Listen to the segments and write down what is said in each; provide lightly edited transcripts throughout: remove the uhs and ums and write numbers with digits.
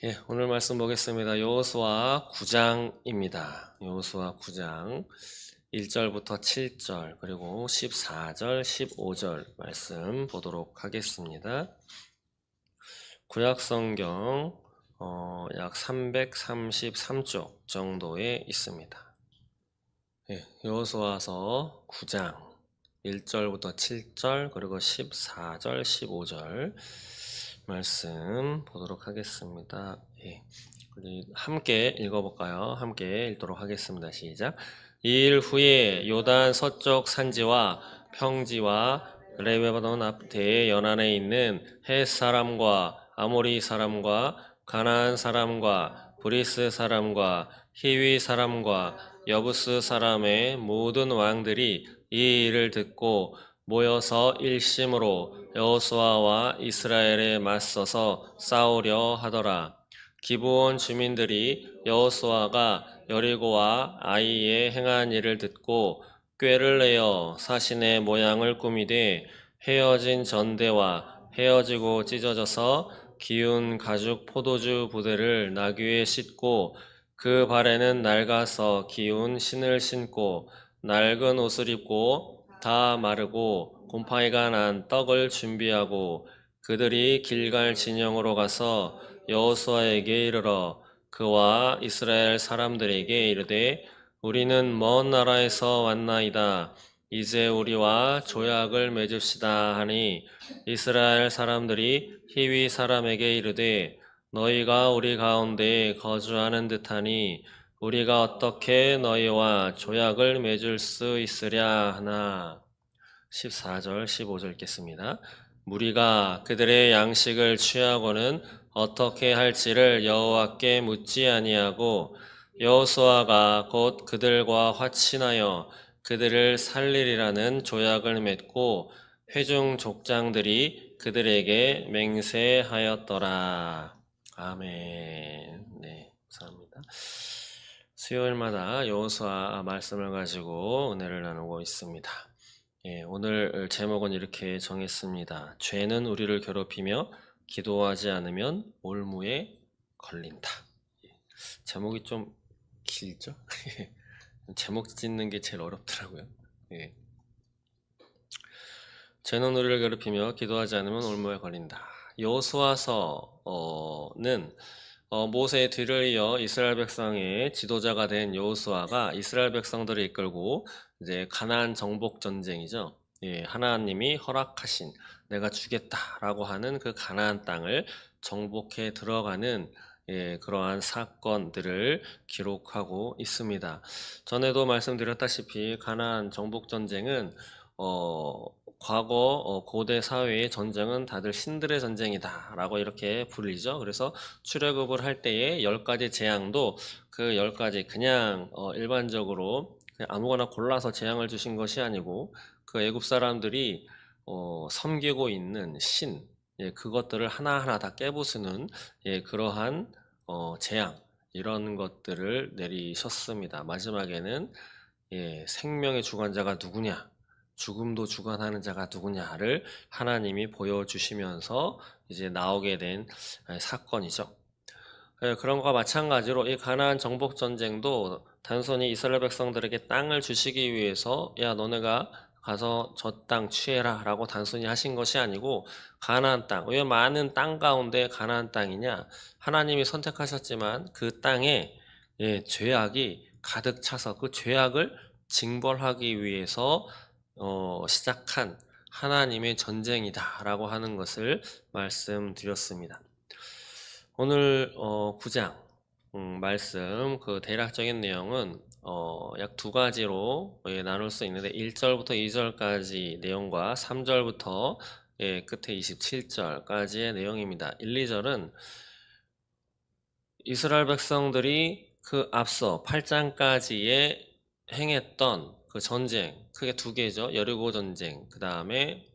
예, 오늘 말씀 보겠습니다. 여호수아 9장입니다. 여호수아 9장 1절부터 7절 그리고 14절, 15절 말씀 보도록 하겠습니다. 구약 성경 약 333쪽 정도에 있습니다. 예, 여호수아서 9장 1절부터 7절 그리고 14절, 15절 말씀 보도록 하겠습니다. 예. 우리 함께 읽어볼까요? 함께 읽도록 하겠습니다. 시작. 이 일 후에 요단 서쪽 산지와 평지와 레바논 앞에 연안에 있는 헷 사람과 아모리 사람과 가나안 사람과 브리스 사람과 히위 사람과 여부스 사람의 모든 왕들이 이 일을 듣고 모여서 일심으로 여호수아와 이스라엘에 맞서서 싸우려 하더라. 기브온 주민들이 여호수아가 여리고와 아이에 행한 일을 듣고 꾀를 내어 사신의 모양을 꾸미되 헤어진 전대와 헤어지고 찢어져서 기운 가죽 포도주 부대를 나귀에 싣고 그 발에는 낡아서 기운 신을 신고 낡은 옷을 입고 다 마르고 곰팡이가 난 떡을 준비하고 그들이 길갈 진영으로 가서 여호수아에게 이르러 그와 이스라엘 사람들에게 이르되 우리는 먼 나라에서 왔나이다. 이제 우리와 조약을 맺읍시다 하니 이스라엘 사람들이 히위 사람에게 이르되 너희가 우리 가운데 거주하는 듯하니 우리가 어떻게 너희와 조약을 맺을 수 있으랴 하나. 14절 15절 읽겠습니다. 무리가 그들의 양식을 취하고는 어떻게 할지를 여호와께 묻지 아니하고 여호수아가 곧 그들과 화친하여 그들을 살리리라는 조약을 맺고 회중 족장들이 그들에게 맹세하였더라. 아멘. 네, 감사합니다. 수요일마다 여호수아 말씀을 가지고 은혜를 나누고 있습니다. 예, 오늘 제목은 이렇게 정했습니다. 죄는 우리를 괴롭히며 기도하지 않으면 올무에 걸린다. 예, 제목이 좀 길죠? 제목 짓는 게 제일 어렵더라고요. 예. 죄는 우리를 괴롭히며 기도하지 않으면 올무에 걸린다. 여호수아서는 모세의 뒤를 이어 이스라엘 백성의 지도자가 된 여호수아가 이스라엘 백성들을 이끌고 이제 가나안 정복 전쟁이죠. 예, 하나님이 허락하신 내가 주겠다라고 하는 그 가나안 땅을 정복해 들어가는 그러한 사건들을 기록하고 있습니다. 전에도 말씀드렸다시피 가나안 정복 전쟁은 과거 고대 사회의 전쟁은 다들 신들의 전쟁이다 라고 이렇게 불리죠. 그래서 출애굽을 할 때의 10가지 재앙도 그 10가지 그냥 일반적으로 그냥 아무거나 골라서 재앙을 주신 것이 아니고 그 애굽 사람들이 섬기고 있는 신, 그것들을 하나하나 다 깨부수는 그러한 재앙 이런 것들을 내리셨습니다. 마지막에는 생명의 주관자가 누구냐, 죽음도 주관하는 자가 누구냐를 하나님이 보여주시면서 이제 나오게 된 사건이죠. 그런 것과 마찬가지로 이 가나안 정복 전쟁도 단순히 이스라엘 백성들에게 땅을 주시기 위해서 야 너네가 가서 저 땅 취해라 라고 단순히 하신 것이 아니고 가나안 땅, 왜 많은 땅 가운데 가나안 땅이냐, 하나님이 선택하셨지만 그 땅에 죄악이 가득 차서 그 죄악을 징벌하기 위해서 시작한 하나님의 전쟁이다라고 하는 것을 말씀드렸습니다. 오늘 9장 말씀 그 대략적인 내용은 약 두 가지로 나눌 수 있는데 1절부터 2절까지 내용과 3절부터 끝에 27절까지의 내용입니다. 1, 2절은 이스라엘 백성들이 그 앞서 8장까지의 행했던 그 전쟁, 크게 두 개죠. 여리고 전쟁, 그 다음에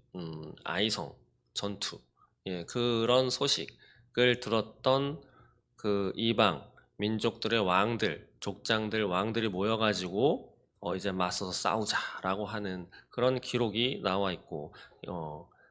아이성 전투, 그런 소식을 들었던 그 이방 민족들의 왕들, 족장들, 왕들이 모여가지고 이제 맞서서 싸우자라고 하는 그런 기록이 나와 있고,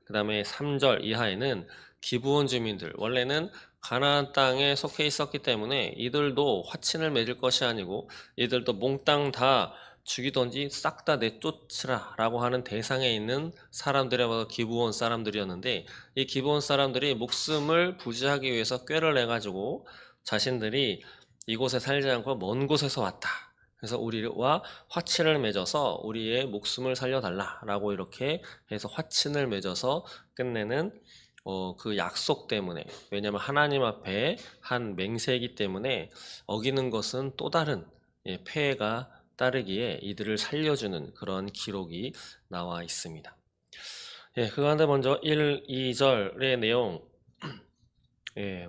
그 다음에 3절 이하에는 기브온 주민들, 원래는 가나안 땅에 속해 있었기 때문에 이들도 화친을 맺을 것이 아니고 이들도 몽땅 다 죽이든지 싹 다 내쫓으라 라고 하는 대상에 있는 사람들이 바로 기브온 사람들이었는데, 이 기브온 사람들이 목숨을 부지하기 위해서 꾀를 내가지고 자신들이 이곳에 살지 않고 먼 곳에서 왔다, 그래서 우리와 화친을 맺어서 우리의 목숨을 살려달라 라고 이렇게 해서 화친을 맺어서 끝내는 그 약속 때문에, 왜냐하면 하나님 앞에 한 맹세이기 때문에 어기는 것은 또 다른 폐해가 따르기에 이들을 살려주는 그런 기록이 나와 있습니다. 그 가운데 먼저 1, 2절의 내용,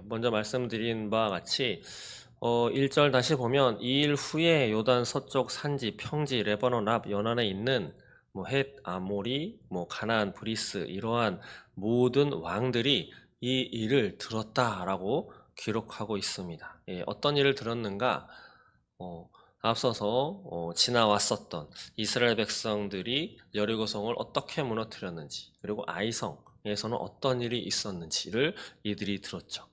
먼저 말씀드린 바와 같이 1절 다시 보면, 2일 후에 요단 서쪽 산지, 평지, 레바논 앞 연안에 있는 헷, 아모리, 가나안, 브리스 이러한 모든 왕들이 이 일을 들었다라고 기록하고 있습니다. 어떤 일을 들었는가? 앞서서 지나왔었던 이스라엘 백성들이 여리고성을 어떻게 무너뜨렸는지, 그리고 아이성에서는 어떤 일이 있었는지를 이들이 들었죠.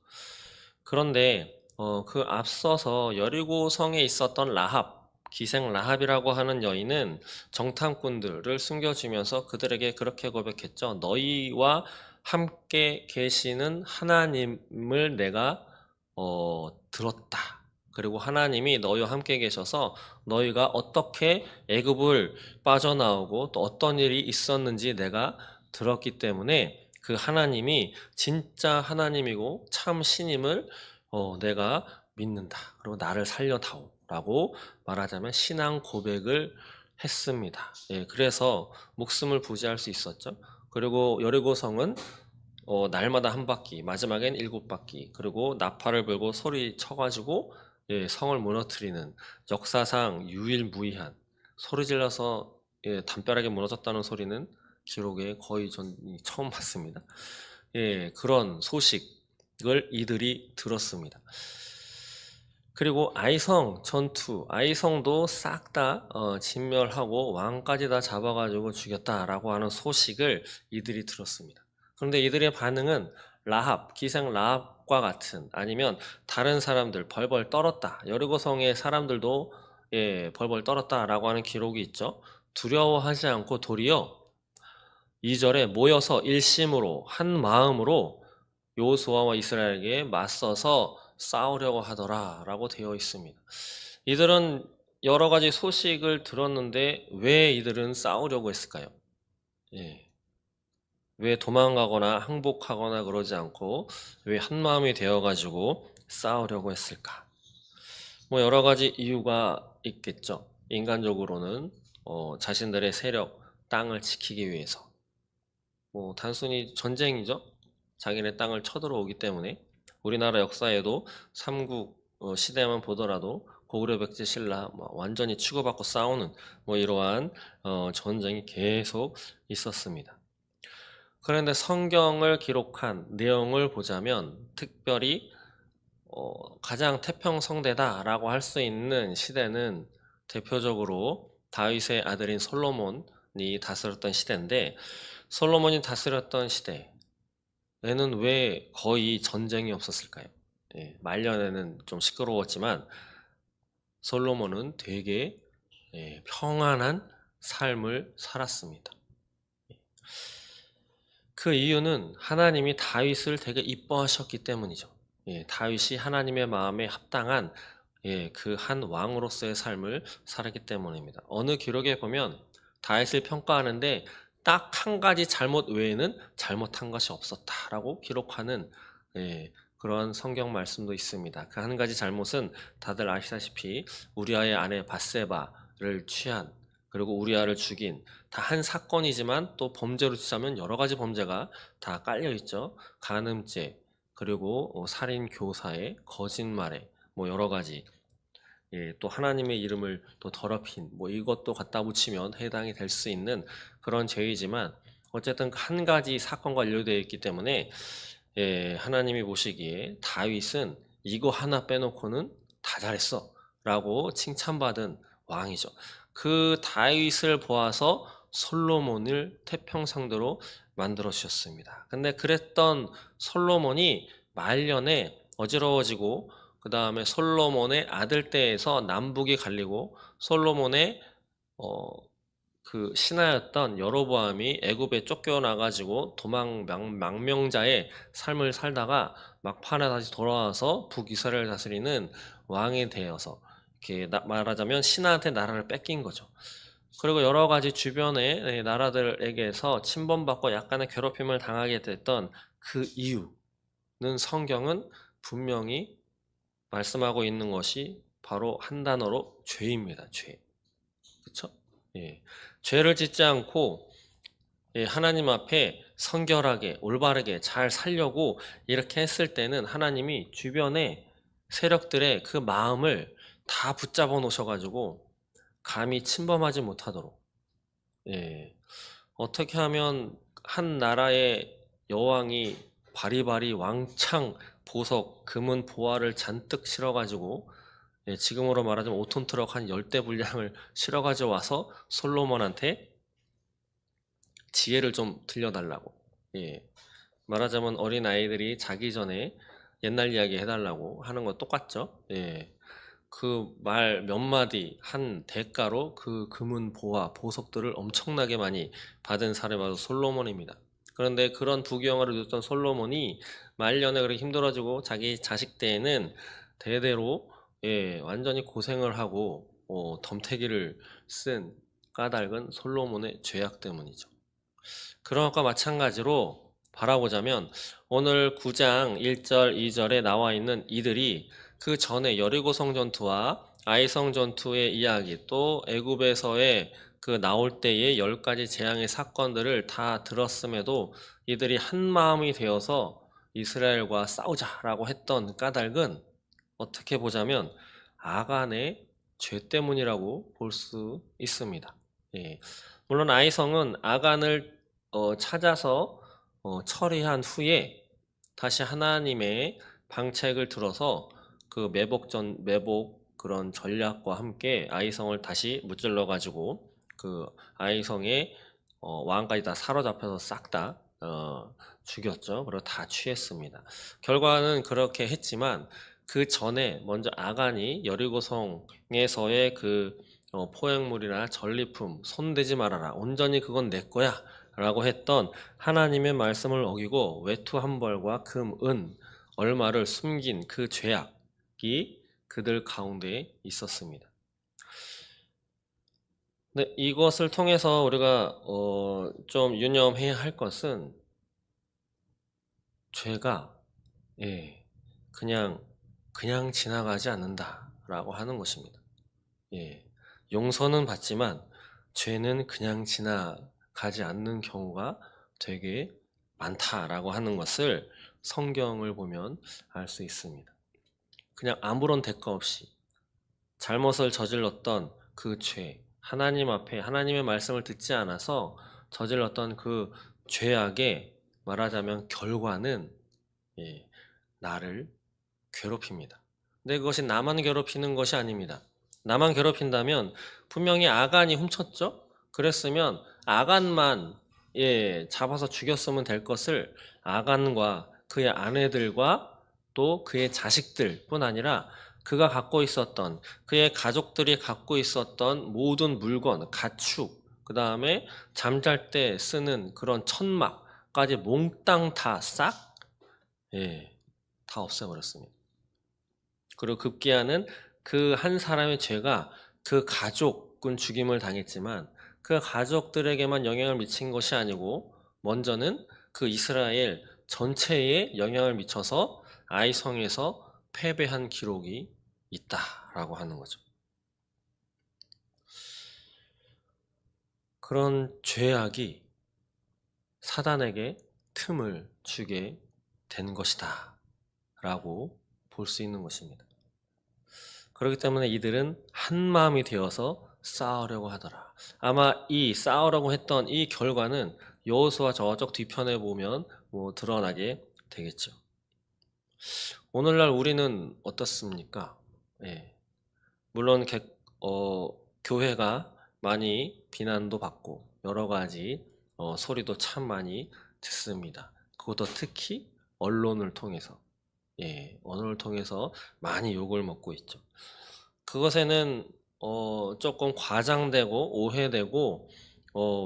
그런데 그 앞서서 여리고성에 있었던 라합, 기생 라합이라고 하는 여인은 정탐꾼들을 숨겨주면서 그들에게 그렇게 고백했죠. 너희와 함께 계시는 하나님을 내가 들었다. 그리고 하나님이 너희와 함께 계셔서 너희가 어떻게 애굽을 빠져나오고 또 어떤 일이 있었는지 내가 들었기 때문에 그 하나님이 진짜 하나님이고 참 신임을 내가 믿는다. 그리고 나를 살려다오 라고 말하자면 신앙 고백을 했습니다. 그래서 목숨을 부지할 수 있었죠. 그리고 여리고성은 날마다 한 바퀴, 마지막엔 7바퀴, 그리고 나팔을 불고 소리 쳐가지고 성을 무너뜨리는 역사상 유일무이한, 소리 질러서 담벼락에 무너졌다는 소리는 기록에 거의 전 처음 봤습니다. 그런 소식을 이들이 들었습니다. 그리고 아이성 전투, 아이성도 싹 다 진멸하고 왕까지 다 잡아가지고 죽였다라고 하는 소식을 이들이 들었습니다. 그런데 이들의 반응은 라합, 기생 라합과 같은, 아니면 다른 사람들 벌벌 떨었다, 여리고성의 사람들도 벌벌 떨었다라고 하는 기록이 있죠. 두려워하지 않고 도리어 2절에 모여서 일심으로 한 마음으로 여호수아와 이스라엘에게 맞서서 싸우려고 하더라 라고 되어 있습니다. 이들은 여러 가지 소식을 들었는데 왜 이들은 싸우려고 했을까요? 왜 도망가거나 항복하거나 그러지 않고 왜 한마음이 되어가지고 싸우려고 했을까? 여러 가지 이유가 있겠죠. 인간적으로는 자신들의 세력, 땅을 지키기 위해서, 단순히 전쟁이죠. 자기네 땅을 쳐들어오기 때문에. 우리나라 역사에도 삼국 시대만 보더라도 고구려 백제 신라 완전히 치고받고 싸우는 이러한 전쟁이 계속 있었습니다. 그런데 성경을 기록한 내용을 보자면 특별히 가장 태평성대다라고 할 수 있는 시대는 대표적으로 다윗의 아들인 솔로몬이 다스렸던 시대인데, 솔로몬이 다스렸던 시대에는 왜 거의 전쟁이 없었을까요? 말년에는 좀 시끄러웠지만 솔로몬은 되게 평안한 삶을 살았습니다. 그 이유는 하나님이 다윗을 되게 이뻐하셨기 때문이죠. 다윗이 하나님의 마음에 합당한 그 한 왕으로서의 삶을 살았기 때문입니다. 어느 기록에 보면 다윗을 평가하는데 딱 한 가지 잘못 외에는 잘못한 것이 없었다라고 기록하는 그런 성경 말씀도 있습니다. 그 한 가지 잘못은 다들 아시다시피 우리아의 아내 밧세바를 취한, 그리고 우리아를 죽인 다 한 사건이지만 또 범죄로 치자면 여러 가지 범죄가 다 깔려 있죠. 간음죄, 그리고 살인 교사에, 거짓말에, 여러 가지, 또 하나님의 이름을 또 더럽힌, 이것도 갖다 붙이면 해당이 될 수 있는 그런 죄이지만, 어쨌든 한 가지 사건과 연루되어 있기 때문에 하나님이 보시기에 다윗은 이거 하나 빼놓고는 다 잘했어 라고 칭찬받은 왕이죠. 그 다윗을 보아서 솔로몬을 태평성대로 만들어 주셨습니다. 근데 그랬던 솔로몬이 말년에 어지러워지고 그 다음에 솔로몬의 아들 때에서 남북이 갈리고 솔로몬의 그 신하였던 여로보암이 애굽에 쫓겨나가지고 망명자의 삶을 살다가 막판에 다시 돌아와서 북이스라엘을 다스리는 왕이 되어서 이렇게 말하자면 신하한테 나라를 뺏긴 거죠. 그리고 여러 가지 주변의 나라들에게서 침범받고 약간의 괴롭힘을 당하게 됐던 그 이유는 성경은 분명히 말씀하고 있는 것이 바로 한 단어로 죄입니다. 죄. 그렇죠? 예. 죄를 짓지 않고 하나님 앞에 성결하게 올바르게 잘 살려고 이렇게 했을 때는 하나님이 주변의 세력들의 그 마음을 다 붙잡아 놓으셔가지고 감히 침범하지 못하도록 어떻게 하면 한 나라의 여왕이 바리바리 왕창 보석, 금은 보화를 잔뜩 실어가지고 지금으로 말하자면 5톤 트럭 한 10대 분량을 실어가지고 와서 솔로몬한테 지혜를 좀 들려달라고. 말하자면 어린 아이들이 자기 전에 옛날 이야기 해달라고 하는 거 똑같죠. 그 말 몇 마디 한 대가로 그 금은 보화, 보석들을 엄청나게 많이 받은 사람이 바로 솔로몬입니다. 그런데 그런 부귀영화를 누렸던 솔로몬이 말년에 그렇게 힘들어지고 자기 자식 때에는 대대로 완전히 고생을 하고 덤태기를 쓴 까닭은 솔로몬의 죄악 때문이죠. 그런 것과 마찬가지로 바라보자면 오늘 9장 1절, 2절에 나와 있는 이들이 그 전에 여리고성 전투와 아이성 전투의 이야기 또 애굽에서의 그 나올 때의 10가지 재앙의 사건들을 다 들었음에도 이들이 한 마음이 되어서 이스라엘과 싸우자라고 했던 까닭은 어떻게 보자면 아간의 죄 때문이라고 볼 수 있습니다. 물론 아이성은 아간을 찾아서 처리한 후에 다시 하나님의 방책을 들어서 그 매복 그런 전략과 함께 아이성을 다시 무찔러 가지고 그 아이성의 왕까지 다 사로잡혀서 싹 다 죽였죠. 그리고 다 취했습니다. 결과는 그렇게 했지만 그 전에 먼저 아간이 여리고성에서의 그 포획물이나 전리품 손대지 말아라. 온전히 그건 내 거야. 라고 했던 하나님의 말씀을 어기고 외투 한 벌과 금, 은 얼마를 숨긴 그 죄악이 그들 가운데에 있었습니다. 네, 이것을 통해서 우리가 좀 유념해야 할 것은 죄가 그냥 지나가지 않는다라고 하는 것입니다. 용서는 받지만 죄는 그냥 지나가지 않는 경우가 되게 많다라고 하는 것을 성경을 보면 알 수 있습니다. 그냥 아무런 대가 없이 잘못을 저질렀던 그 죄, 하나님 앞에 하나님의 말씀을 듣지 않아서 저질렀던 그 죄악의 말하자면 결과는 나를 괴롭힙니다. 근데 그것이 나만 괴롭히는 것이 아닙니다. 나만 괴롭힌다면 분명히 아간이 훔쳤죠? 그랬으면 아간만 잡아서 죽였으면 될 것을 아간과 그의 아내들과 또 그의 자식들 뿐 아니라 그가 갖고 있었던 그의 가족들이 갖고 있었던 모든 물건, 가축, 그 다음에 잠잘 때 쓰는 그런 천막까지 몽땅 다 싹, 다 없애버렸습니다. 그리고 급기야는 그 한 사람의 죄가 그 가족은 죽임을 당했지만 그 가족들에게만 영향을 미친 것이 아니고 먼저는 그 이스라엘 전체에 영향을 미쳐서 아이성에서 패배한 기록이 있다라고 하는 거죠. 그런 죄악이 사단에게 틈을 주게 된 것이다 라고 볼 수 있는 것입니다. 그렇기 때문에 이들은 한 마음이 되어서 싸우려고 하더라. 아마 이 싸우려고 했던 이 결과는 여호수아 저쪽 뒤편에 보면 드러나게 되겠죠. 오늘날 우리는 어떻습니까? 물론 교회가 많이 비난도 받고 여러 가지 소리도 참 많이 듣습니다. 그것도 특히 언론을 통해서. 예, 언어를 통해서 많이 욕을 먹고 있죠. 그것에는 조금 과장되고 오해되고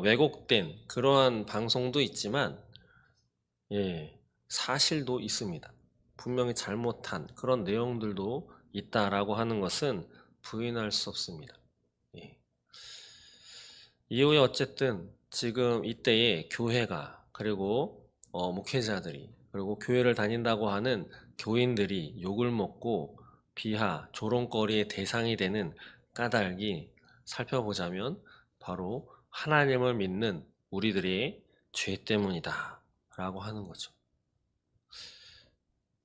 왜곡된 그러한 방송도 있지만 예, 사실도 있습니다. 분명히 잘못한 그런 내용들도 있다라고 하는 것은 부인할 수 없습니다. 예. 이후에 어쨌든 지금 이때에 교회가 그리고 목회자들이 그리고 교회를 다닌다고 하는 교인들이 욕을 먹고 비하, 조롱거리의 대상이 되는 까닭이 살펴보자면 바로 하나님을 믿는 우리들의 죄 때문이다 라고 하는 거죠.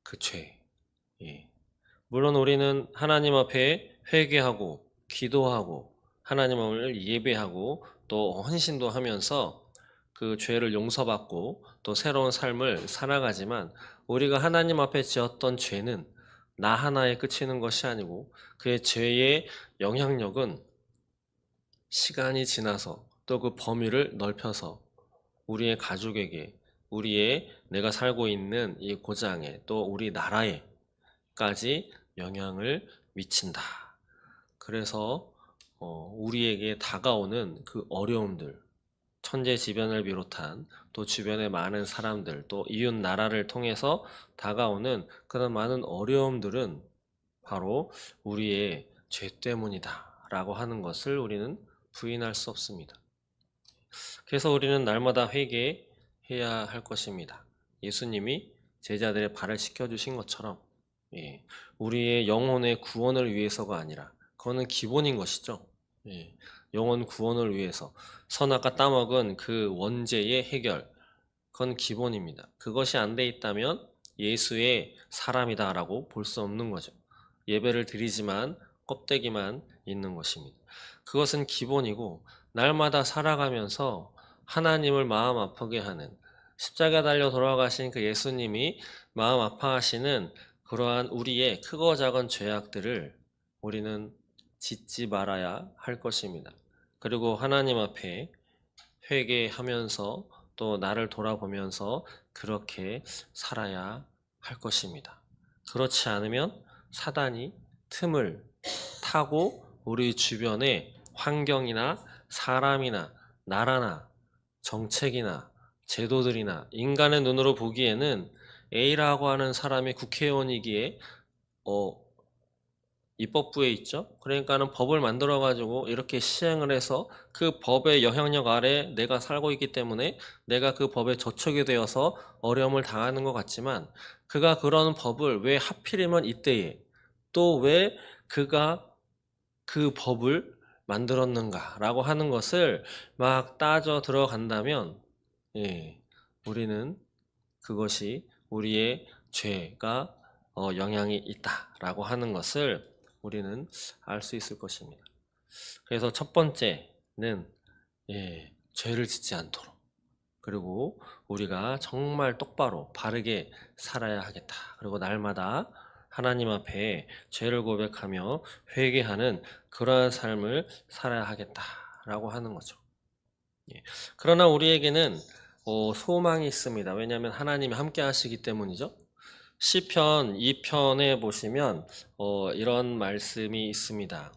그 죄. 예. 물론 우리는 하나님 앞에 회개하고 기도하고 하나님을 예배하고 또 헌신도 하면서 그 죄를 용서받고 또 새로운 삶을 살아가지만 우리가 하나님 앞에 지었던 죄는 나 하나에 그치는 것이 아니고 그의 죄의 영향력은 시간이 지나서 또 그 범위를 넓혀서 우리의 가족에게 우리의 내가 살고 있는 이 고장에 또 우리 나라에까지 영향을 미친다. 그래서 우리에게 다가오는 그 어려움들, 천재지변을 비롯한 또 주변의 많은 사람들, 또 이웃 나라를 통해서 다가오는 그런 많은 어려움들은 바로 우리의 죄 때문이다 라고 하는 것을 우리는 부인할 수 없습니다. 그래서 우리는 날마다 회개해야 할 것입니다. 예수님이 제자들의 발을 씻겨주신 것처럼 예, 우리의 영혼의 구원을 위해서가 아니라 그거는 기본인 것이죠. 예, 영혼 구원을 위해서 선악과 따먹은 그 원죄의 해결 그건 기본입니다. 그것이 안 돼 있다면 예수의 사람이다라고 볼 수 없는 거죠. 예배를 드리지만 껍데기만 있는 것입니다. 그것은 기본이고 날마다 살아가면서 하나님을 마음 아프게 하는 십자가 달려 돌아가신 그 예수님이 마음 아파하시는 그러한 우리의 크고 작은 죄악들을 우리는 짓지 말아야 할 것입니다. 그리고 하나님 앞에 회개하면서 또 나를 돌아보면서 그렇게 살아야 할 것입니다. 그렇지 않으면 사단이 틈을 타고 우리 주변의 환경이나 사람이나 나라나 정책이나 제도들이나 인간의 눈으로 보기에는 A라고 하는 사람이 국회의원이기에 입법부에 있죠. 그러니까는 법을 만들어 가지고 이렇게 시행을 해서 그 법의 영향력 아래 내가 살고 있기 때문에 내가 그 법에 저촉이 되어서 어려움을 당하는 것 같지만 그가 그런 법을 왜 하필이면 이때에 또 왜 그가 그 법을 만들었는가라고 하는 것을 막 따져 들어간다면 예, 우리는 그것이 우리의 죄가 영향이 있다라고 하는 것을 우리는 알 수 있을 것입니다. 그래서 첫 번째는 죄를 짓지 않도록 그리고 우리가 정말 똑바로 바르게 살아야 하겠다. 그리고 날마다 하나님 앞에 죄를 고백하며 회개하는 그러한 삶을 살아야 하겠다라고 하는 거죠. 그러나 우리에게는 소망이 있습니다. 왜냐하면 하나님이 함께 하시기 때문이죠. 시편 2편에 보시면 이런 말씀이 있습니다.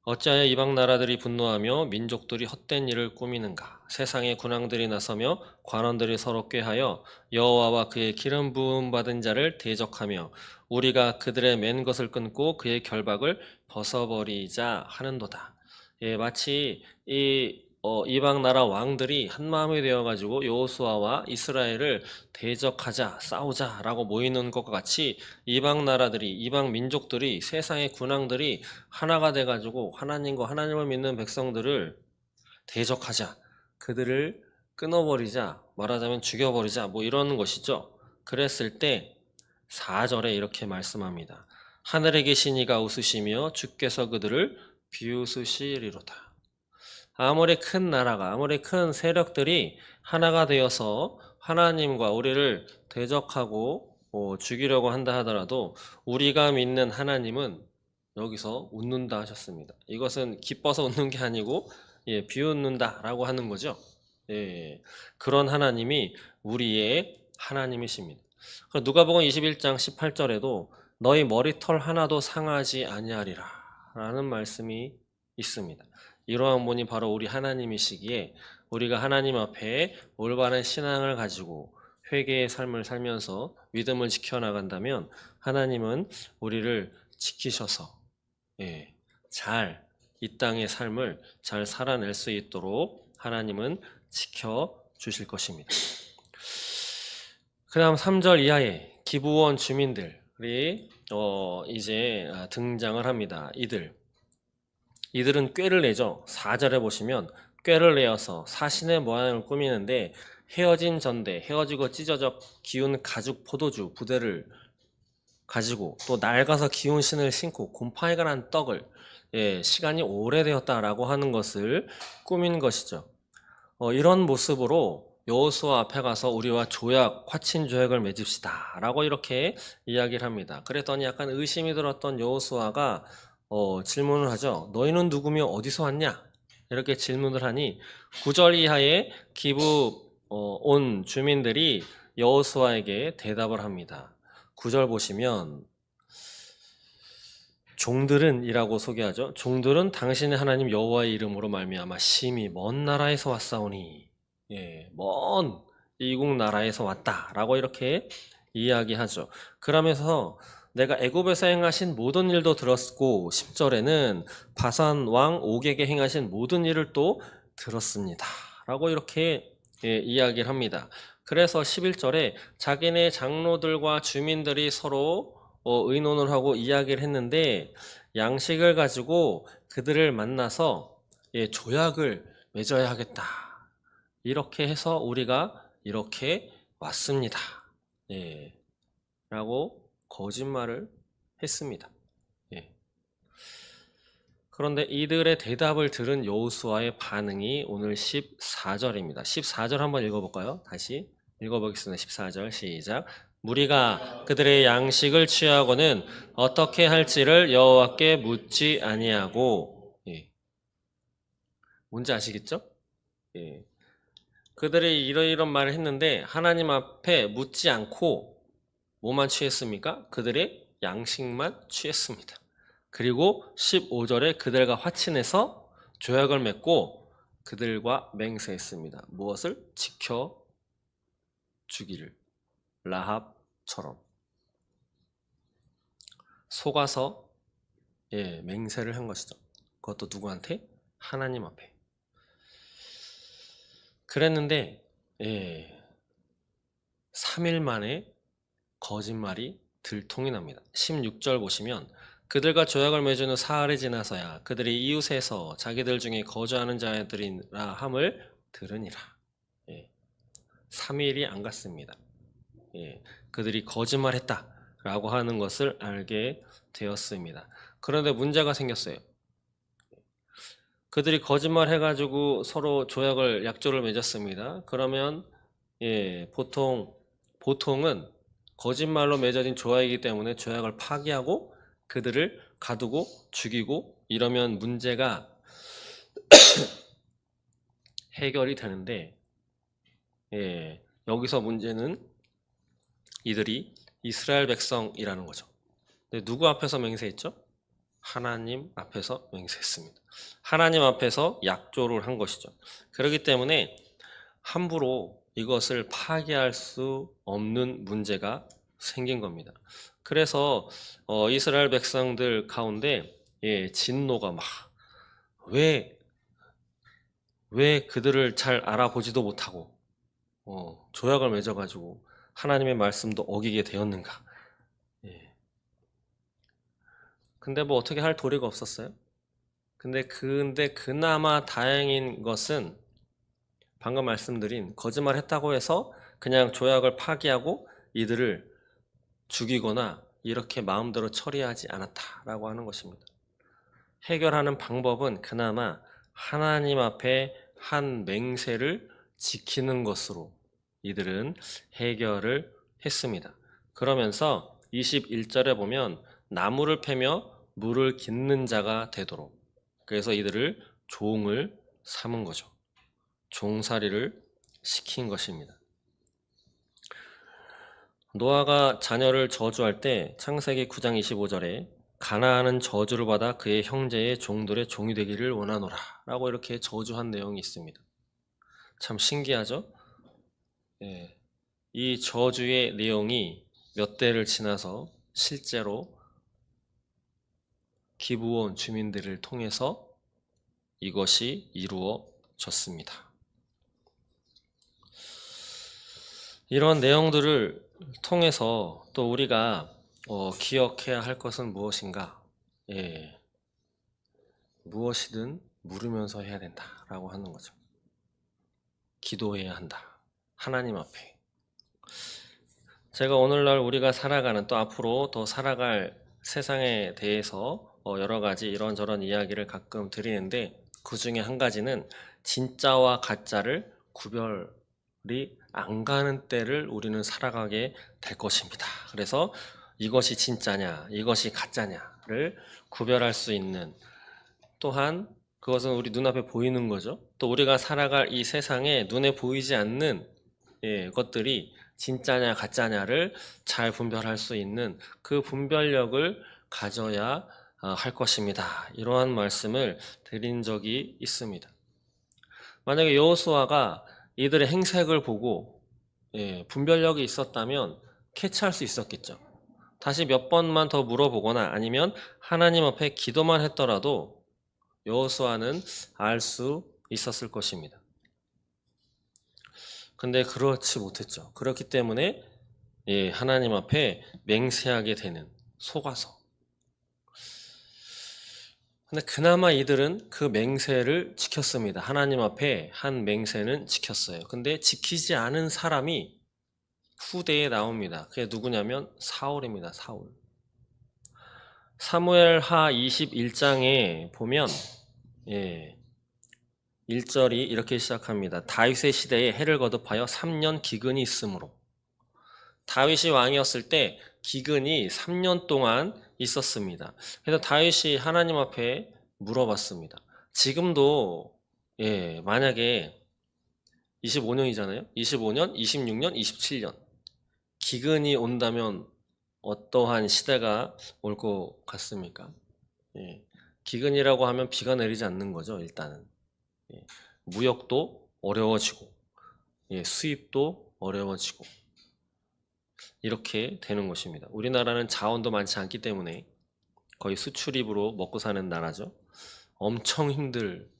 어찌하여 이방 나라들이 분노하며 민족들이 헛된 일을 꾸미는가? 세상의 군왕들이 나서며 관원들이 서로 꾀하여 여호와와 그의 기름 부음 받은 자를 대적하며 우리가 그들의 맨 것을 끊고 그의 결박을 벗어버리자 하는도다. 예, 마치 이 이방 나라 왕들이 한 마음이 되어 가지고 여호수아와 이스라엘을 대적하자, 싸우자라고 모이는 것과 같이 이방 나라들이, 이방 민족들이, 세상의 군왕들이 하나가 돼 가지고 하나님과 하나님을 믿는 백성들을 대적하자, 그들을 끊어버리자, 말하자면 죽여버리자, 뭐 이런 것이죠. 그랬을 때 4절에 이렇게 말씀합니다. 하늘에 계신 이가 웃으시며 주께서 그들을 비웃으시리로다. 아무리 큰 나라가, 아무리 큰 세력들이 하나가 되어서 하나님과 우리를 대적하고 죽이려고 한다 하더라도 우리가 믿는 하나님은 여기서 웃는다 하셨습니다. 이것은 기뻐서 웃는 게 아니고 비웃는다라고 하는 거죠. 그런 하나님이 우리의 하나님이십니다. 누가복음 21장 18절에도 너희 머리털 하나도 상하지 아니하리라 라는 말씀이 있습니다. 이러한 분이 바로 우리 하나님이시기에 우리가 하나님 앞에 올바른 신앙을 가지고 회개의 삶을 살면서 믿음을 지켜나간다면 하나님은 우리를 지키셔서 잘 이 땅의 삶을 잘 살아낼 수 있도록 하나님은 지켜주실 것입니다. 그 다음 3절 이하의 기브원 주민들이 이제 등장을 합니다. 이들은 꾀를 내죠. 4절에 보시면 꾀를 내어서 사신의 모양을 꾸미는데 헤어진 전대, 헤어지고 찢어져 기운 가죽 포도주 부대를 가지고 또 낡아서 기운 신을 신고 곰팡이가 난 떡을 시간이 오래되었다라고 하는 것을 꾸민 것이죠. 이런 모습으로 여호수아 앞에 가서 우리와 화친 조약을 맺읍시다 라고 이렇게 이야기를 합니다. 그랬더니 약간 의심이 들었던 여호수아가 질문을 하죠. 너희는 누구며 어디서 왔냐? 이렇게 질문을 하니 9절 이하의 기브 온 주민들이 여호수아에게 대답을 합니다. 9절 보시면 종들은 이라고 소개하죠. 종들은 당신의 하나님 여호와의 이름으로 말미암아 심히 먼 나라에서 왔사오니 먼 이국 나라에서 왔다라고 이렇게 이야기하죠. 그러면서 내가 애굽에서 행하신 모든 일도 들었고 10절에는 바산 왕 옥에게 행하신 모든 일을 또 들었습니다. 라고 이렇게 이야기를 합니다. 그래서 11절에 자기네 장로들과 주민들이 서로 의논을 하고 이야기를 했는데 양식을 가지고 그들을 만나서 조약을 맺어야 하겠다. 이렇게 해서 우리가 이렇게 왔습니다. 라고 거짓말을 했습니다. 그런데 이들의 대답을 들은 여호수아의 반응이 오늘 14절입니다. 14절 한번 읽어볼까요? 다시 읽어보겠습니다. 14절 시작. 무리가 그들의 양식을 취하고는 어떻게 할지를 여호와께 묻지 아니하고 뭔지 아시겠죠? 그들이 이런 말을 했는데 하나님 앞에 묻지 않고 뭐만 취했습니까? 그들의 양식만 취했습니다. 그리고 15절에 그들과 화친해서 조약을 맺고 그들과 맹세했습니다. 무엇을? 지켜주기를. 라합처럼 속아서 맹세를 한 것이죠. 그것도 누구한테? 하나님 앞에. 그랬는데 3일 만에 거짓말이 들통이 납니다. 16절 보시면 그들과 조약을 맺은 후 사흘이 지나서야 그들이 이웃에서 자기들 중에 거주하는 자들이라 함을 들으니라. 3일이 안 갔습니다. 그들이 거짓말했다라고 하는 것을 알게 되었습니다. 그런데 문제가 생겼어요. 그들이 거짓말해가지고 서로 약조를 맺었습니다. 그러면 보통은 거짓말로 맺어진 조약이기 때문에 조약을 파기하고 그들을 가두고 죽이고 이러면 문제가 해결이 되는데 여기서 문제는 이들이 이스라엘 백성이라는 거죠. 근데 누구 앞에서 맹세했죠? 하나님 앞에서 맹세했습니다. 하나님 앞에서 약조를 한 것이죠. 그렇기 때문에 함부로 이것을 파기할 수 없는 문제가 생긴 겁니다. 그래서 이스라엘 백성들 가운데 진노가 왜 그들을 잘 알아보지도 못하고 조약을 맺어가지고 하나님의 말씀도 어기게 되었는가. 근데 뭐 어떻게 할 도리가 없었어요. 근데 그나마 다행인 것은 방금 말씀드린 거짓말 했다고 해서 그냥 조약을 파기하고 이들을 죽이거나 이렇게 마음대로 처리하지 않았다라고 하는 것입니다. 해결하는 방법은 그나마 하나님 앞에 한 맹세를 지키는 것으로 이들은 해결을 했습니다. 그러면서 21절에 보면 나무를 패며 물을 깃는 자가 되도록, 그래서 이들을 종을 삼은 거죠. 종살이를 시킨 것입니다. 노아가 자녀를 저주할 때 창세기 9장 25절에 가나안은 저주를 받아 그의 형제의 종들의 종이 되기를 원하노라 라고 이렇게 저주한 내용이 있습니다. 참 신기하죠? 예. 이 저주의 내용이 몇 대를 지나서 실제로 기브온 주민들을 통해서 이것이 이루어졌습니다. 이런 내용들을 통해서 또 우리가 기억해야 할 것은 무엇인가? 예, 무엇이든 물으면서 해야 된다라고 하는 거죠. 기도해야 한다. 하나님 앞에. 제가 오늘날 우리가 살아가는 또 앞으로 더 살아갈 세상에 대해서 여러 가지 이런저런 이야기를 가끔 드리는데 그 중에 한 가지는 진짜와 가짜를 구별이 안 가는 때를 우리는 살아가게 될 것입니다. 그래서 이것이 진짜냐, 이것이 가짜냐를 구별할 수 있는, 또한 그것은 우리 눈앞에 보이는 거죠. 또 우리가 살아갈 이 세상에 눈에 보이지 않는 것들이 진짜냐 가짜냐를 잘 분별할 수 있는 그 분별력을 가져야 할 것입니다. 이러한 말씀을 드린 적이 있습니다. 만약에 여호수아가 이들의 행색을 보고 분별력이 있었다면 캐치할 수 있었겠죠. 다시 몇 번만 더 물어보거나 아니면 하나님 앞에 기도만 했더라도 여호수아는 알 수 있었을 것입니다. 근데 그렇지 못했죠. 그렇기 때문에 하나님 앞에 맹세하게 되는, 속아서. 근데 그나마 이들은 그 맹세를 지켰습니다. 하나님 앞에 한 맹세는 지켰어요. 근데 지키지 않은 사람이 후대에 나옵니다. 그게 누구냐면 사울입니다. 사울. 사무엘하 21장에 보면 1절이 이렇게 시작합니다. 다윗의 시대에 해를 거듭하여 3년 기근이 있으므로. 다윗이 왕이었을 때 기근이 3년 동안 있었습니다. 그래서 다윗이 하나님 앞에 물어봤습니다. 지금도 만약에 25년이잖아요. 25년, 26년, 27년 기근이 온다면 어떠한 시대가 올 것 같습니까? 기근이라고 하면 비가 내리지 않는 거죠. 일단은 무역도 어려워지고 수입도 어려워지고 이렇게 되는 것입니다. 우리나라는 자원도 많지 않기 때문에 거의 수출입으로 먹고 사는 나라죠. 엄청 힘들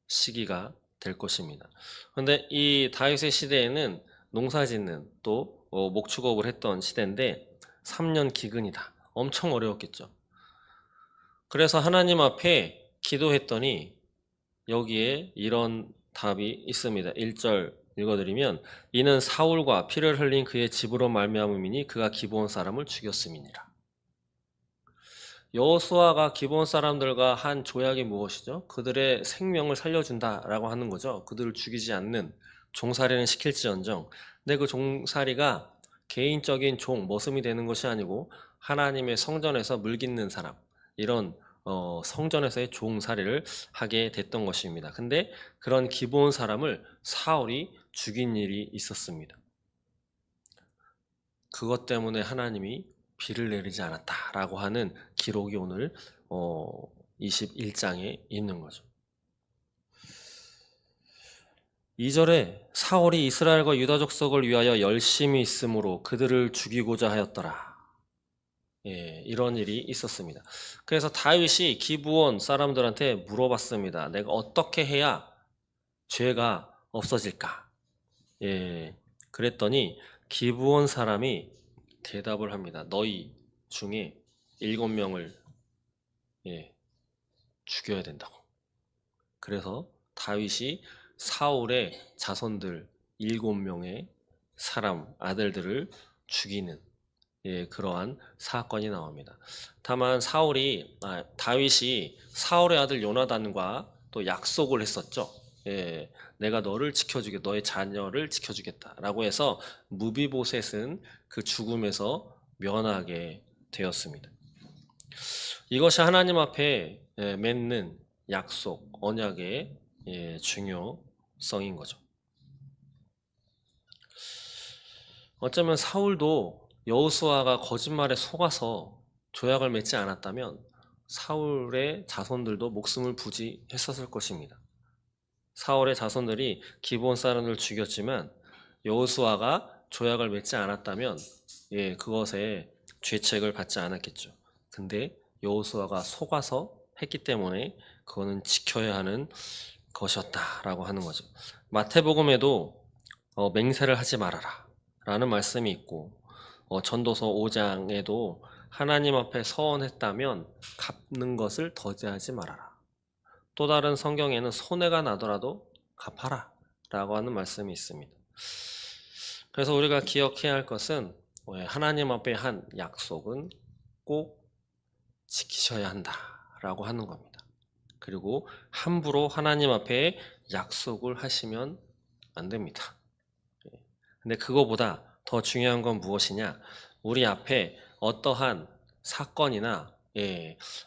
시기가 될 것입니다. 그런데 이 다윗의 시대에는 농사짓는 또 목축업을 했던 시대인데 3년 기근이다. 엄청 어려웠겠죠. 그래서 하나님 앞에 기도했더니 여기에 이런 답이 있습니다. 1절 읽어드리면 이는 사울과 피를 흘린 그의 집으로 말미암음이니 그가 기브온 사람을 죽였음이니라. 여호수아가 기브온 사람들과 한 조약이 무엇이죠? 그들의 생명을 살려준다라고 하는 거죠. 그들을 죽이지 않는, 종살이는 시킬지언정. 근데 그 종살이가 개인적인 머슴이 되는 것이 아니고 하나님의 성전에서 물깃는 사람, 이런 성전에서의 종살이를 하게 됐던 것입니다. 근데 그런 기브온 사람을 사울이 죽인 일이 있었습니다. 그것 때문에 하나님이 비를 내리지 않았다라고 하는 기록이 오늘 21장에 있는 거죠. 2절에 사울이 이스라엘과 유다 족속을 위하여 열심히 있으므로 그들을 죽이고자 하였더라. 이런 일이 있었습니다. 그래서 다윗이 기브온 사람들한테 물어봤습니다. 내가 어떻게 해야 죄가 없어질까? 그랬더니 기브온 사람이 대답을 합니다. 너희 중에 7명을 죽여야 된다고. 그래서 다윗이 사울의 자손들 7명의 아들들을 죽이는 그러한 사건이 나옵니다. 다만 다윗이 사울의 아들 요나단과 또 약속을 했었죠. 내가 너를 지켜주겠다, 너의 자녀를 지켜주겠다라고 해서 무비보셋은 그 죽음에서 면하게 되었습니다. 이것이 하나님 앞에 맺는 약속, 언약의 중요성인 거죠. 어쩌면 사울도 여호수아가 거짓말에 속아서 조약을 맺지 않았다면 사울의 자손들도 목숨을 부지했었을 것입니다. 사울의 자손들이 기브온 사람들을 죽였지만 여호수아가 조약을 맺지 않았다면 그것에 죄책을 받지 않았겠죠. 근데 여호수아가 속아서 했기 때문에 그거는 지켜야 하는 것이었다라고 하는 거죠. 마태복음에도 맹세를 하지 말아라 라는 말씀이 있고 전도서 5장에도 하나님 앞에 서원했다면 갚는 것을 더디하지 말아라. 또 다른 성경에는 손해가 나더라도 갚아라 라고 하는 말씀이 있습니다. 그래서 우리가 기억해야 할 것은 하나님 앞에 한 약속은 꼭 지키셔야 한다 라고 하는 겁니다. 그리고 함부로 하나님 앞에 약속을 하시면 안 됩니다. 근데 그거보다 더 중요한 건 무엇이냐? 우리 앞에 어떠한 사건이나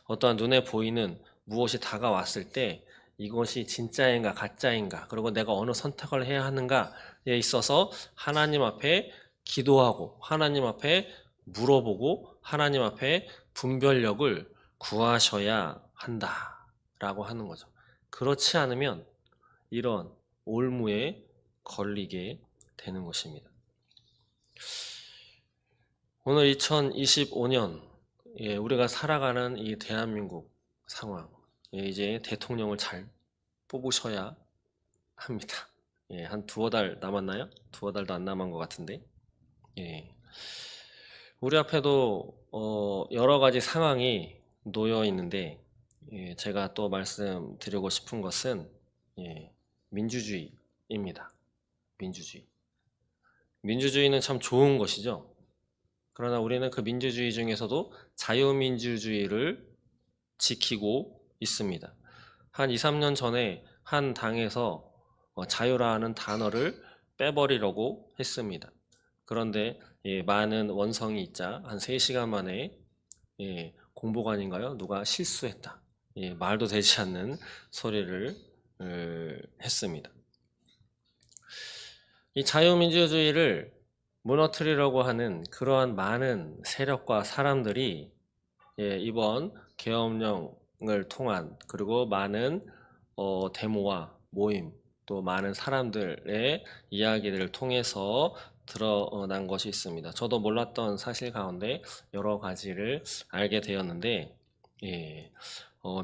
어떠한 눈에 보이는 무엇이 다가왔을 때 이것이 진짜인가 가짜인가 그리고 내가 어느 선택을 해야 하는가에 있어서 하나님 앞에 기도하고 하나님 앞에 물어보고 하나님 앞에 분별력을 구하셔야 한다라고 하는 거죠. 그렇지 않으면 이런 올무에 걸리게 되는 것입니다. 오늘 2025년 우리가 살아가는 이 대한민국 상황 이제 대통령을 잘 뽑으셔야 합니다. 한 두어 달 남았나요? 두어 달도 안 남은 것 같은데 우리 앞에도 여러 가지 상황이 놓여 있는데 제가 또 말씀드리고 싶은 것은 민주주의입니다. 민주주의. 민주주의는 참 좋은 것이죠. 그러나 우리는 그 민주주의 중에서도 자유민주주의를 지키고 있습니다. 한 2, 3년 전에 한 당에서 자유라는 단어를 빼버리려고 했습니다. 그런데 많은 원성이 있자 한 3시간 만에 공보관인가요? 누가 실수했다. 말도 되지 않는 소리를 했습니다. 이 자유민주주의를 무너뜨리려고 하는 그러한 많은 세력과 사람들이 이번 계엄령을 통한 그리고 많은 데모와 모임 또 많은 사람들의 이야기들을 통해서 드러난 것이 있습니다. 저도 몰랐던 사실 가운데 여러 가지를 알게 되었는데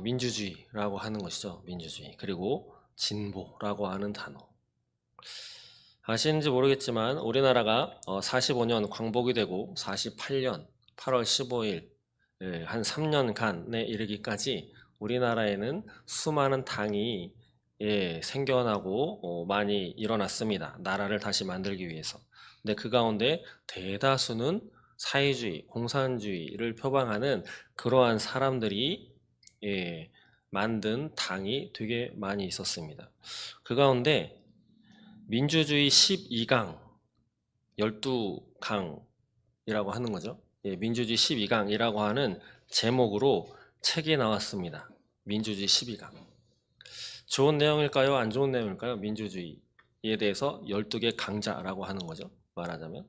민주주의라고 하는 것이죠. 민주주의. 그리고 진보라고 하는 단어. 아시는지 모르겠지만 우리나라가 45년 광복이 되고 48년 8월 15일 한 3년간에 이르기까지 우리나라에는 수많은 당이 생겨나고 많이 일어났습니다. 나라를 다시 만들기 위해서. 근데 그 가운데 대다수는 사회주의, 공산주의를 표방하는 그러한 사람들이 만든 당이 되게 많이 있었습니다. 그 가운데 민주주의 12강, 12강이라고 하는 거죠. 민주주의 12강이라고 하는 제목으로 책이 나왔습니다. 민주주의 12강. 좋은 내용일까요? 안 좋은 내용일까요? 민주주의에 대해서 12개 강자라고 하는 거죠. 말하자면.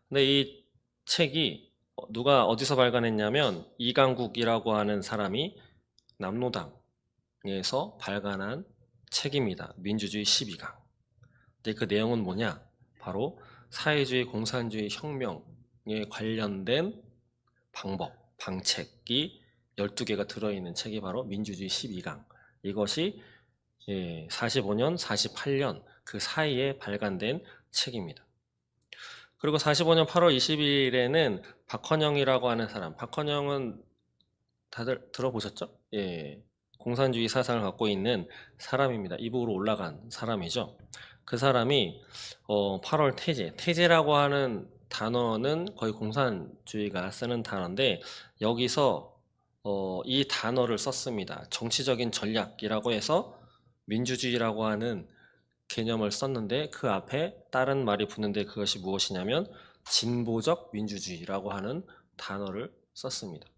근데 이 책이 누가 어디서 발간했냐면 이강국이라고 하는 사람이 남로당에서 발간한 책입니다. 민주주의 12강. 근데 그 내용은 뭐냐? 바로 사회주의, 공산주의 혁명에 관련된 방법, 방책이 12개가 들어있는 책이 바로 민주주의 12강. 이것이 45년, 48년 그 사이에 발간된 책입니다. 그리고 45년 8월 20일에는 박헌영이라고 하는 사람, 박헌영은 다들 들어보셨죠? 공산주의 사상을 갖고 있는 사람입니다. 이북으로 올라간 사람이죠. 그 사람이 8월 태제라고 하는 단어는 거의 공산주의가 쓰는 단어인데 여기서 이 단어를 썼습니다. 정치적인 전략이라고 해서 민주주의라고 하는 개념을 썼는데 그 앞에 다른 말이 붙는데 그것이 무엇이냐면 진보적 민주주의라고 하는 단어를 썼습니다.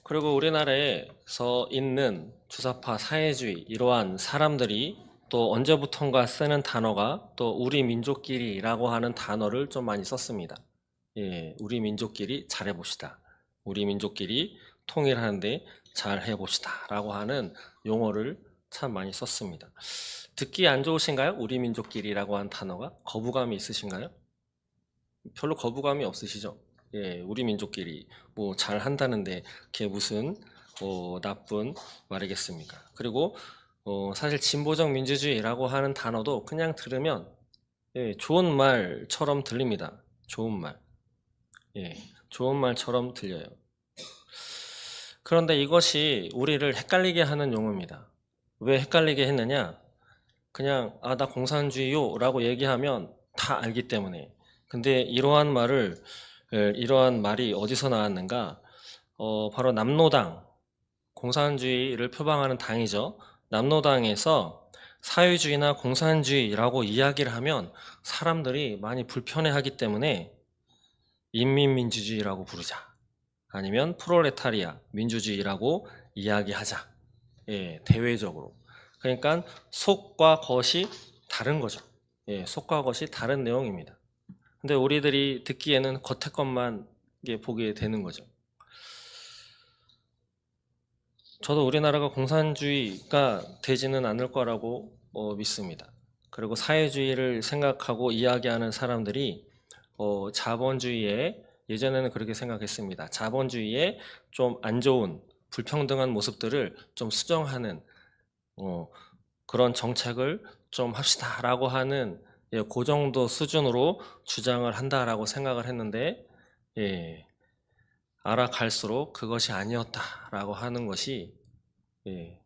그리고 우리나라에서 있는 주사파 사회주의 이러한 사람들이 또 언제부턴가 쓰는 단어가 또 우리 민족끼리라고 하는 단어를 좀 많이 썼습니다. 예, 우리 민족끼리 잘해봅시다. 우리 민족끼리 통일하는데 잘해봅시다. 라고 하는 용어를 참 많이 썼습니다. 듣기 안 좋으신가요? 우리 민족끼리라고 하는 단어가? 거부감이 있으신가요? 별로 거부감이 없으시죠? 예, 우리 민족끼리 뭐 잘한다는데 그게 무슨 나쁜 말이겠습니까? 그리고 사실 진보적 민주주의라고 하는 단어도 그냥 들으면 예, 좋은 말처럼 들립니다. 좋은 말. 예, 좋은 말처럼 들려요. 그런데 이것이 우리를 헷갈리게 하는 용어입니다. 왜 헷갈리게 했느냐? 그냥 나 공산주의요 라고 얘기하면 다 알기 때문에. 근데 이러한 말이 어디서 나왔는가? 바로 남로당, 공산주의를 표방하는 당이죠. 남로당에서 사회주의나 공산주의라고 이야기를 하면 사람들이 많이 불편해하기 때문에 인민민주주의라고 부르자. 아니면 프롤레타리아, 민주주의라고 이야기하자. 예, 대외적으로. 그러니까 속과 겉이 다른 거죠. 예, 속과 겉이 다른 내용입니다. 근데 우리들이 듣기에는 겉의 것만 보게 되는 거죠. 저도 우리나라가 공산주의가 되지는 않을 거라고 믿습니다. 그리고 사회주의를 생각하고 이야기하는 사람들이 자본주의에 예전에는 그렇게 생각했습니다. 자본주의에 좀 안 좋은 불평등한 모습들을 좀 수정하는 그런 정책을 좀 합시다라고 하는 예, 그 정도 수준으로 주장을 한다라고 생각을 했는데 예, 알아갈수록 그것이 아니었다라고 하는 것이 예,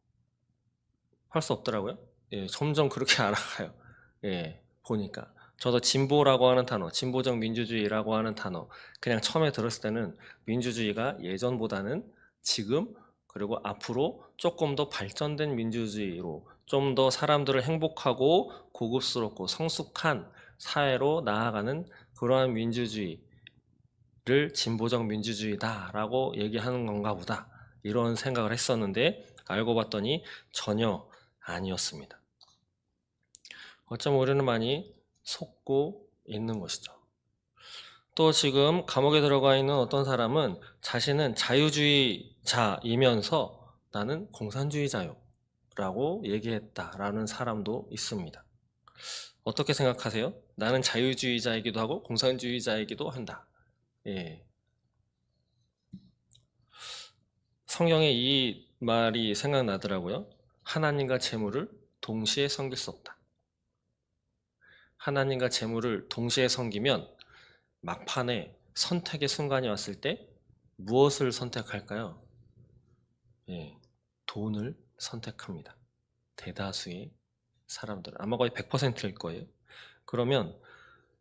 할 수 없더라고요. 예, 점점 그렇게 알아가요. 예, 보니까 저도 진보라고 하는 단어, 진보적 민주주의라고 하는 단어 그냥 처음에 들었을 때는 민주주의가 예전보다는 지금 그리고 앞으로 조금 더 발전된 민주주의로 좀 더 사람들을 행복하고 고급스럽고 성숙한 사회로 나아가는 그러한 민주주의를 진보적 민주주의다라고 얘기하는 건가 보다 이런 생각을 했었는데 알고 봤더니 전혀 아니었습니다. 어쩌면 우리는 많이 속고 있는 것이죠. 또 지금 감옥에 들어가 있는 어떤 사람은 자신은 자유주의자이면서 나는 공산주의자요 라고 얘기했다라는 사람도 있습니다. 어떻게 생각하세요? 나는 자유주의자이기도 하고 공산주의자이기도 한다. 예. 성경에 이 말이 생각나더라고요. 하나님과 재물을 동시에 섬길 수 없다. 하나님과 재물을 동시에 섬기면 막판에 선택의 순간이 왔을 때 무엇을 선택할까요? 예, 돈을 선택합니다. 대다수의 사람들 아마 거의 100%일 거예요. 그러면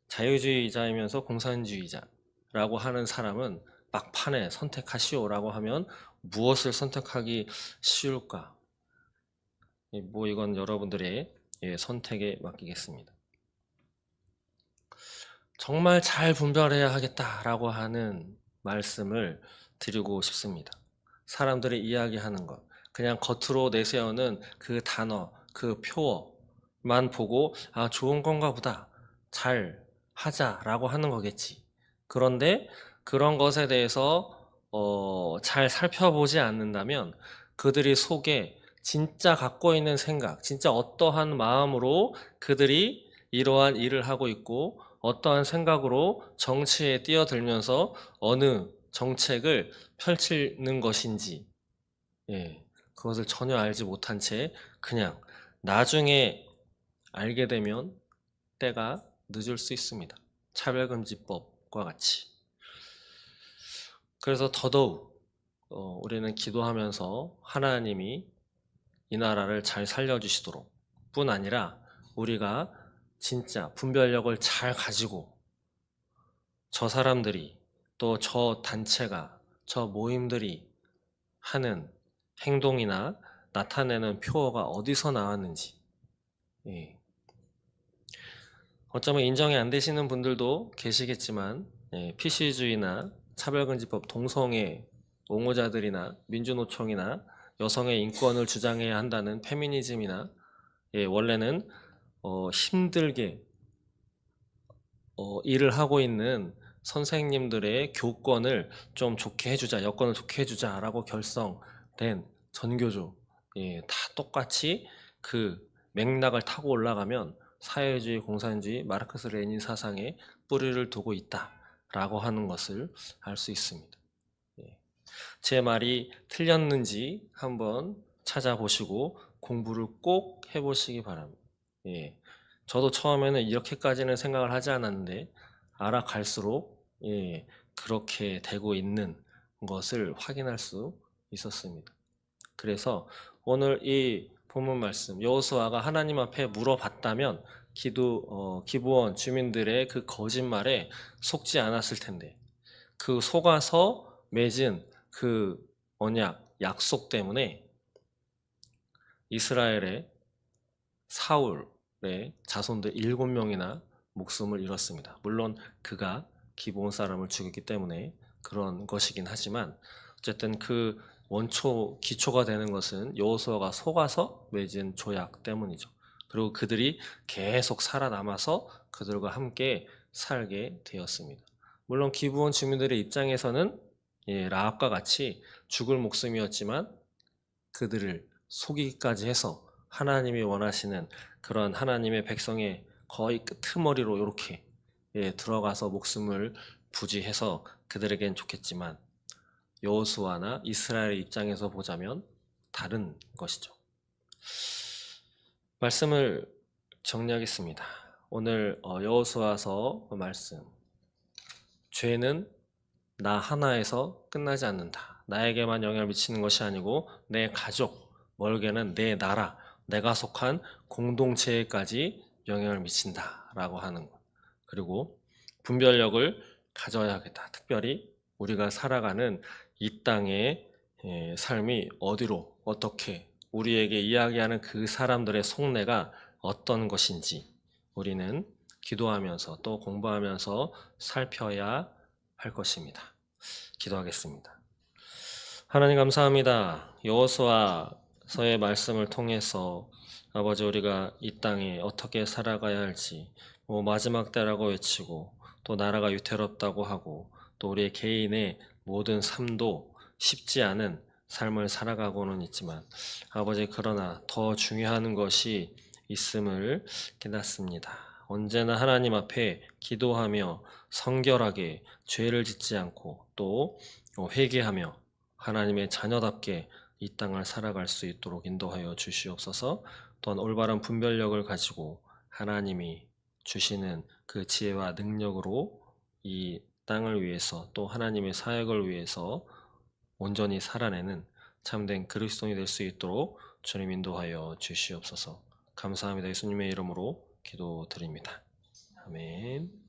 자유주의자이면서 공산주의자라고 하는 사람은 막판에 선택하시오라고 하면 무엇을 선택하기 쉬울까? 뭐 이건 여러분들의 선택에 맡기겠습니다. 정말 잘 분별해야 하겠다라고 하는 말씀을 드리고 싶습니다. 사람들이 이야기하는 것, 그냥 겉으로 내세우는 그 단어, 그 표어만 보고 좋은 건가 보다, 잘 하자라고 하는 거겠지. 그런데 그런 것에 대해서 잘 살펴보지 않는다면 그들이 속에 진짜 갖고 있는 생각, 진짜 어떠한 마음으로 그들이 이러한 일을 하고 있고 어떠한 생각으로 정치에 뛰어들면서 어느 정책을 펼치는 것인지 예, 그것을 전혀 알지 못한 채 그냥 나중에 알게 되면 때가 늦을 수 있습니다. 차별금지법과 같이. 그래서 더더욱 우리는 기도하면서 하나님이 이 나라를 잘 살려주시도록 뿐 아니라 우리가 진짜 분별력을 잘 가지고 저 사람들이 또 저 단체가 저 모임들이 하는 행동이나 나타내는 표어가 어디서 나왔는지 예. 어쩌면 인정이 안 되시는 분들도 계시겠지만 PC주의나 차별금지법 동성애 옹호자들이나 민주노총이나 여성의 인권을 주장해야 한다는 페미니즘이나 원래는 힘들게 일을 하고 있는 선생님들의 교권을 좀 좋게 해주자, 여건을 좋게 해주자라고 결성된 전교조, 다 똑같이 그 맥락을 타고 올라가면 사회주의, 공산주의, 마르크스 레닌 사상에 뿌리를 두고 있다라고 하는 것을 알 수 있습니다. 제 말이 틀렸는지 한번 찾아보시고 공부를 꼭 해보시기 바랍니다. 저도 처음에는 이렇게까지는 생각을 하지 않았는데 알아갈수록 그렇게 되고 있는 것을 확인할 수 있었습니다. 그래서 오늘 이 본문 말씀 여호수아가 하나님 앞에 물어봤다면 기브온 주민들의 그 거짓말에 속지 않았을 텐데 그 속아서 맺은 그 언약, 약속 때문에 이스라엘의 사울의 자손들 7명이나 목숨을 잃었습니다. 물론 그가 기브온 사람을 죽였기 때문에 그런 것이긴 하지만 어쨌든 그 원초 기초가 되는 것은 여호수아가 속아서 맺은 조약 때문이죠. 그리고 그들이 계속 살아남아서 그들과 함께 살게 되었습니다. 물론 기브온 주민들의 입장에서는 라합과 같이 죽을 목숨이었지만 그들을 속이기까지 해서 하나님이 원하시는 그런 하나님의 백성의 거의 끄트머리로 이렇게 들어가서 목숨을 부지해서 그들에겐 좋겠지만 여호수아나 이스라엘의 입장에서 보자면 다른 것이죠. 말씀을 정리하겠습니다. 오늘 여호수아서 말씀, 죄는 나 하나에서 끝나지 않는다. 나에게만 영향을 미치는 것이 아니고 내 가족, 멀게는 내 나라, 내가 속한 공동체에까지 영향을 미친다라고 하는 것. 그리고 분별력을 가져야겠다. 특별히 우리가 살아가는 이 땅의 삶이 어디로 어떻게 우리에게 이야기하는 그 사람들의 속내가 어떤 것인지 우리는 기도하면서 또 공부하면서 살펴야 할 것입니다. 기도하겠습니다. 하나님 감사합니다. 여호수아서의 말씀을 통해서 아버지 우리가 이 땅에 어떻게 살아가야 할지 마지막 때라고 외치고 또 나라가 위태롭다고 하고 또 우리의 개인의 모든 삶도 쉽지 않은 삶을 살아가고는 있지만 아버지 그러나 더 중요한 것이 있음을 깨닫습니다. 언제나 하나님 앞에 기도하며 성결하게 죄를 짓지 않고 또 회개하며 하나님의 자녀답게 이 땅을 살아갈 수 있도록 인도하여 주시옵소서. 또한 올바른 분별력을 가지고 하나님이 주시는 그 지혜와 능력으로 이 땅을 위해서 또 하나님의 사역을 위해서 온전히 살아내는 참된 그리스도인이 될 수 있도록 주님 인도하여 주시옵소서. 감사합니다. 예수님의 이름으로 기도드립니다. 아멘.